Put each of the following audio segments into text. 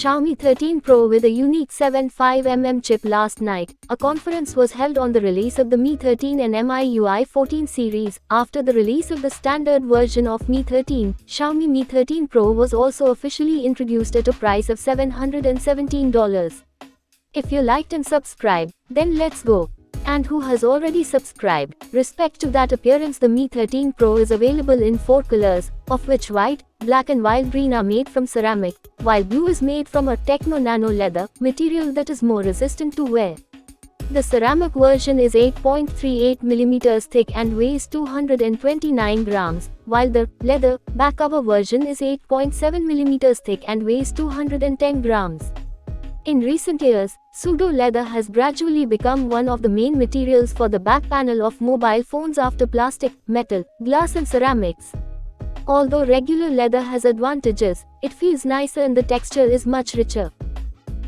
Xiaomi 13 Pro with a unique 7.5mm chip. Last night, a conference was held on the release of the Mi 13 and MIUI 14 series. After the release of the standard version of Mi 13, Xiaomi Mi 13 Pro was also officially introduced at a price of $717. If you liked and subscribed, then let's go. And who has already subscribed? Respect to that appearance. The Mi 13 Pro is available in 4 colors, of which white, black and wild green are made from ceramic, while blue is made from a techno nano leather material that is more resistant to wear. The ceramic version is 8.38mm thick and weighs 229 grams, while the leather back cover version is 8.7mm thick and weighs 210 grams. In recent years, pseudo-leather has gradually become one of the main materials for the back panel of mobile phones after plastic, metal, glass and ceramics. Although regular leather has advantages, it feels nicer and the texture is much richer.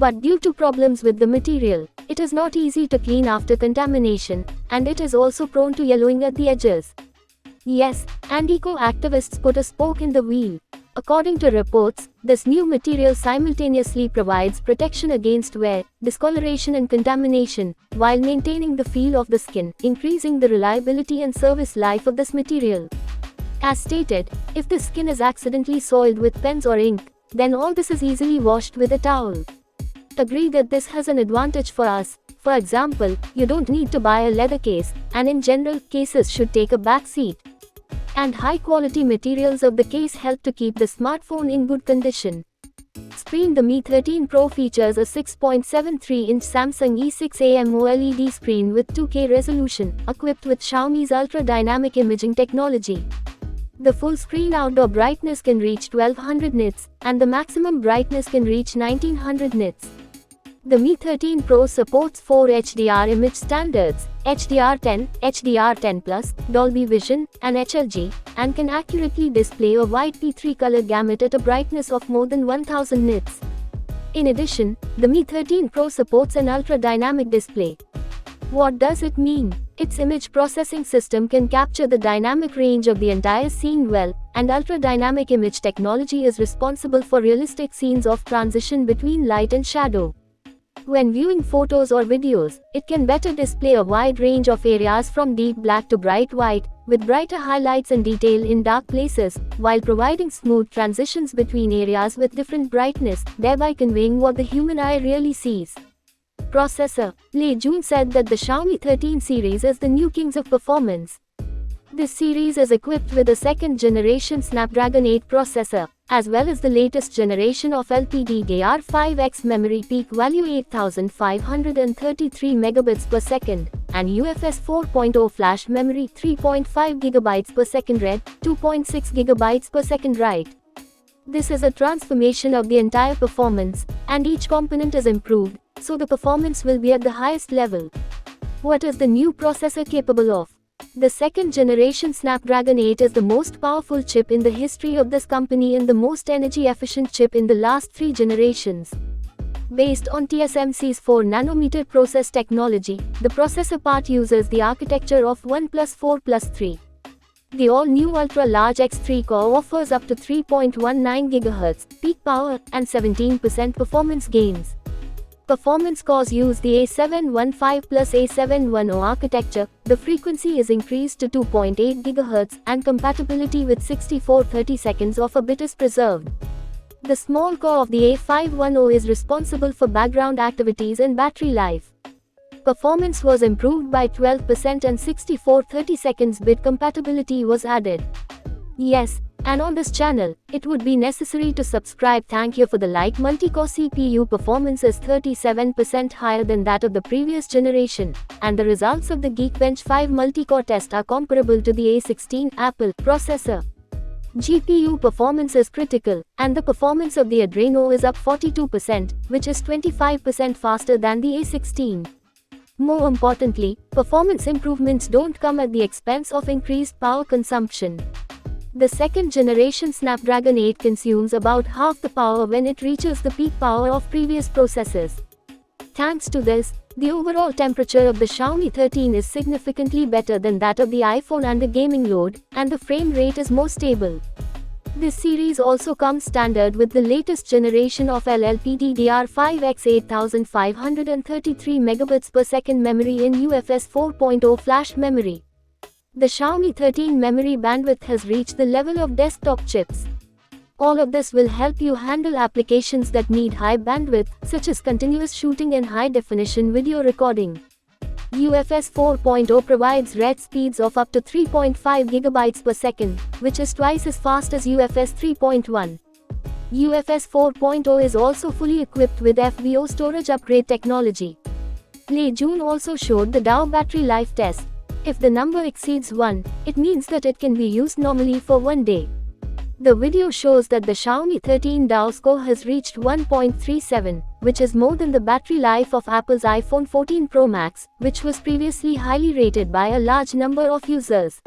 But due to problems with the material, it is not easy to clean after contamination, and it is also prone to yellowing at the edges. Yes, and eco-activists put a spoke in the wheel. According to reports, this new material simultaneously provides protection against wear, discoloration and contamination, while maintaining the feel of the skin, increasing the reliability and service life of this material. As stated, if the skin is accidentally soiled with pens or ink, then all this is easily washed with a towel. Agree that this has an advantage for us. For example, you don't need to buy a leather case, and in general, cases should take a back seat. And high-quality materials of the case help to keep the smartphone in good condition. Screen. The Mi 13 Pro features a 6.73-inch Samsung E6 AMOLED screen with 2K resolution, equipped with Xiaomi's ultra-dynamic imaging technology. The full-screen outdoor brightness can reach 1200 nits, and the maximum brightness can reach 1900 nits. The Mi 13 Pro supports 4 HDR image standards, HDR10, HDR10+, Dolby Vision, and HLG, and can accurately display a wide P3 color gamut at a brightness of more than 1000 nits. In addition, the Mi 13 Pro supports an ultra-dynamic display. What does it mean? Its image processing system can capture the dynamic range of the entire scene well, and ultra-dynamic image technology is responsible for realistic scenes of transition between light and shadow. When viewing photos or videos, it can better display a wide range of areas from deep black to bright white, with brighter highlights and detail in dark places, while providing smooth transitions between areas with different brightness, thereby conveying what the human eye really sees. Processor. Lei Jun said that the Xiaomi 13 series is the new kings of performance. This series is equipped with a 2nd generation Snapdragon 8 processor, as well as the latest generation of LPDDR5X memory, peak value 8533 megabits per second, and UFS 4.0 flash memory, 3.5 GB per second read, 2.6 GB per second write. This is a transformation of the entire performance, and each component is improved, so the performance will be at the highest level. What is the new processor capable of? The 2nd generation Snapdragon 8 is the most powerful chip in the history of this company and the most energy-efficient chip in the last 3 generations. Based on TSMC's 4nm process technology, the processor part uses the architecture of 1+4+3. The all-new ultra-large X3 core offers up to 3.19 GHz peak power and 17% performance gains. Performance cores use the A715 plus A710 architecture. The frequency is increased to 2.8 GHz, and compatibility with 6430 seconds of a bit is preserved. The small core of the A510 is responsible for background activities and battery life. Performance was improved by 12% and 6430 seconds bit compatibility was added. Yes, and on this channel, it would be necessary to subscribe. Thank you for the like. Multi-core CPU performance is 37% higher than that of the previous generation, and the results of the Geekbench 5 multi-core test are comparable to the A16 Apple processor. GPU performance is critical, and the performance of the Adreno is up 42%, which is 25% faster than the A16. More importantly, performance improvements don't come at the expense of increased power consumption. The 2nd generation Snapdragon 8 consumes about half the power when it reaches the peak power of previous processors. Thanks to this, the overall temperature of the Xiaomi 13 is significantly better than that of the iPhone under gaming load, and the frame rate is more stable. This series also comes standard with the latest generation of LLPDDR5X 8533 megabits per second memory in UFS 4.0 flash memory. The Xiaomi 13 memory bandwidth has reached the level of desktop chips. All of this will help you handle applications that need high bandwidth, such as continuous shooting and high-definition video recording. UFS 4.0 provides read speeds of up to 3.5 GB per second, which is twice as fast as UFS 3.1. UFS 4.0 is also fully equipped with FBO storage upgrade technology. Late June also showed the Dow battery life test. If the number exceeds 1, it means that it can be used normally for 1 day. The video shows that the Xiaomi 13 Dow score has reached 1.37, which is more than the battery life of Apple's iPhone 14 Pro Max, which was previously highly rated by a large number of users.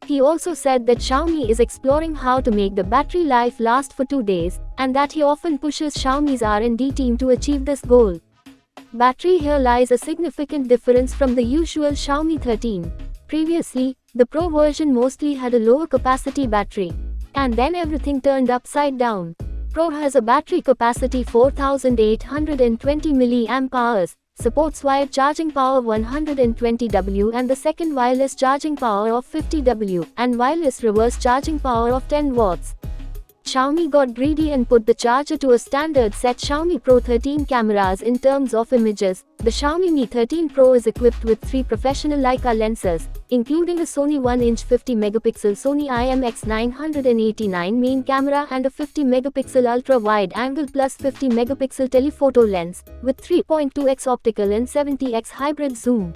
He also said that Xiaomi is exploring how to make the battery life last for 2 days, and that he often pushes Xiaomi's R&D team to achieve this goal. Battery here lies a significant difference from the usual Xiaomi 13. Previously, the Pro version mostly had a lower capacity battery. And then everything turned upside down. Pro has a battery capacity 4820 mAh, supports wired charging power 120 W and the second wireless charging power of 50 W, and wireless reverse charging power of 10 watts. Xiaomi got greedy and put the charger to a standard set Xiaomi Pro 13 cameras in terms of images. The Xiaomi Mi 13 Pro is equipped with 3 professional Leica lenses, including a Sony 1-inch 50-megapixel Sony IMX989 main camera and a 50-megapixel ultra-wide-angle plus 50-megapixel telephoto lens, with 3.2x optical and 70x hybrid zoom.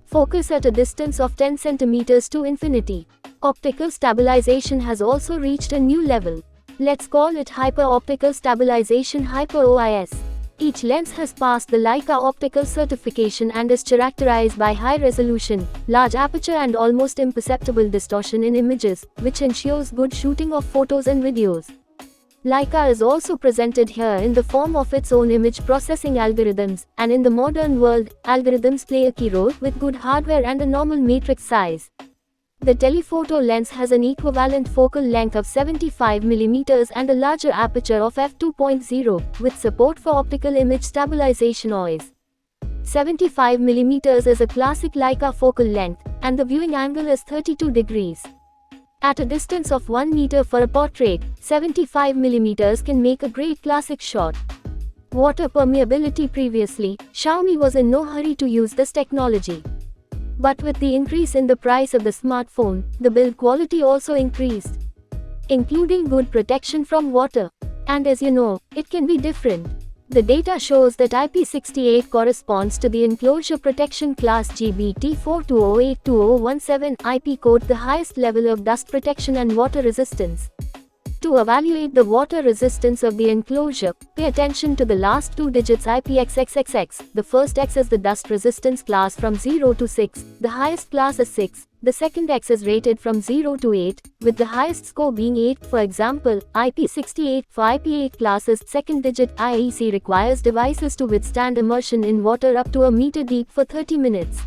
Focus at a distance of 10 cm to infinity. Optical stabilization has also reached a new level. Let's call it Hyper-Optical Stabilization Hyper-OIS. Each lens has passed the Leica optical certification and is characterized by high resolution, large aperture and almost imperceptible distortion in images, which ensures good shooting of photos and videos. Leica is also presented here in the form of its own image processing algorithms, and in the modern world, algorithms play a key role with good hardware and a normal matrix size. The telephoto lens has an equivalent focal length of 75 mm and a larger aperture of f2.0, with support for optical image stabilization OIS. 75 mm is a classic Leica focal length, and the viewing angle is 32 degrees. At a distance of 1 meter for a portrait, 75 mm can make a great classic shot. Water permeability. Previously, Xiaomi was in no hurry to use this technology. But with the increase in the price of the smartphone, the build quality also increased, including good protection from water. And as you know, it can be different. The data shows that IP68 corresponds to the enclosure protection class GB/T4208217 IP code, the highest level of dust protection and water resistance. To evaluate the water resistance of the enclosure, pay attention to the last 2 digits IPXXXX. The first X is the dust resistance class from 0 to 6, the highest class is 6, the second X is rated from 0 to 8, with the highest score being 8. For example, IP68 for IP8 classes, second digit IEC requires devices to withstand immersion in water up to a meter deep for 30 minutes.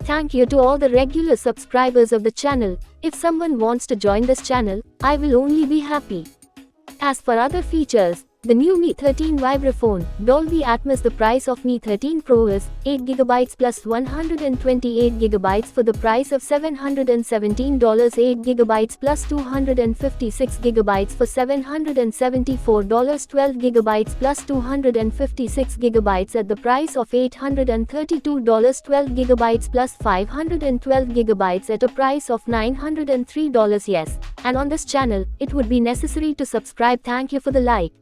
Thank you to all the regular subscribers of the channel. If someone wants to join this channel, I will only be happy. As for other features, the new Mi 13 Vibraphone, Dolby Atmos. The price of Mi 13 Pro is 8GB plus 128GB for the price of $717, 8GB plus 256GB for $774, 12GB plus 256GB at the price of $832, 12GB plus 512GB at a price of $903. Yes, and on this channel, it would be necessary to subscribe. Thank you for the like.